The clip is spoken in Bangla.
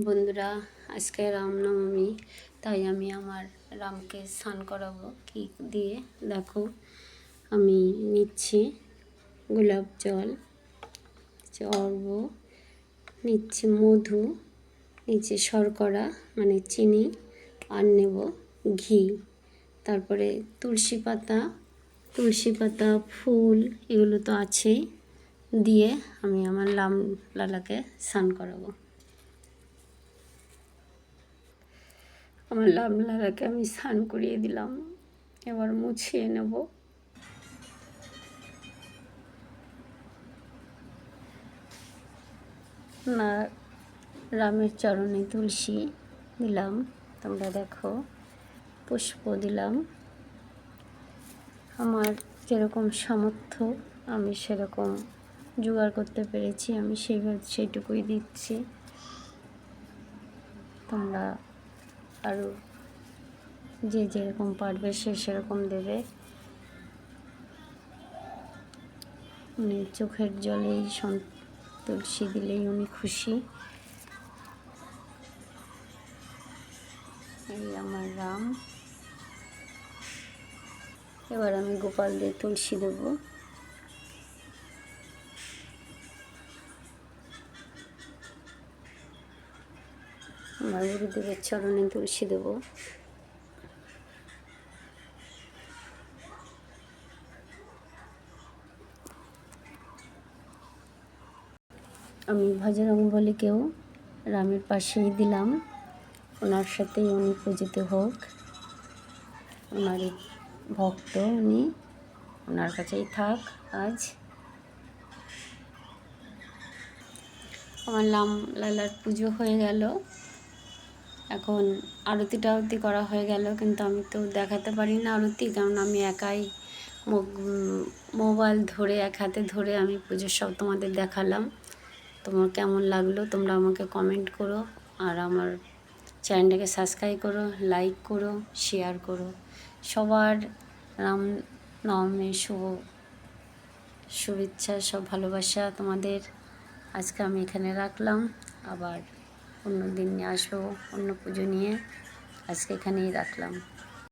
বন্ধুরা, আজকে রামনবমী, তাই আমি আমার রামকে স্নান করাবো কি দিয়ে দেখো। আমি নিচ্ছি গোলাপ জল, অর্ঘ্য নিচ্ছি, মধু নিচ্ছি, শর্করা মানে চিনি, আর নেব ঘি, তারপরে তুলসী পাতা ফুল এগুলো তো আছেই, দিয়ে আমি আমার লালাকে স্নান করাবো। আমার লালাকে আমি স্নান করিয়ে দিলাম, এবার মুছিয়ে নেব। না, রামের চরণে তুলসী দিলাম, তোমরা দেখো, পুষ্প দিলাম। আমার যেরকম সামর্থ্য আমি সেরকম জোগাড় করতে পেরেছি, আমি সেইটুকুই দিচ্ছি। তোমরা আরও যে যেরকম পারবে সেরকম দেবে। উনি চোখের জলেই তুলসী দিলেই উনি খুশি। এই আমার রাম। এবার আমি গোপাল দিয়ে তুলসী দেব। আমার গুরুদেবের চরণে তুলসী দেব। আমি ভজরঙ্গলিকেও রামের পাশেই দিলাম, ওনার সাথেই উনি পূজিত হোক। ওনারই ভক্ত উনি, ওনার কাছেই থাক আজ। আমার লালার পুজো হয়ে গেল, এখন আরতি করা হয়ে গেল, কিন্তু আমি তো দেখাতে পারি না আরতি, কারণ আমি একাই মোবাইল ধরে এক হাতে ধরে আমি পুজোর সব তোমাদের দেখালাম। তোমার কেমন লাগলো তোমরা আমাকে কমেন্ট করো, আর আমার চ্যানেলটাকে সাবস্ক্রাইব করো, লাইক করো, শেয়ার করো। সবার রামনবমীর শুভেচ্ছা, সব ভালোবাসা তোমাদের। আজকে আমি এখানে রাখলাম, আবার অন্য দিন আসবো অন্য পুজো নিয়ে। আজকে এখানেই রাখলাম।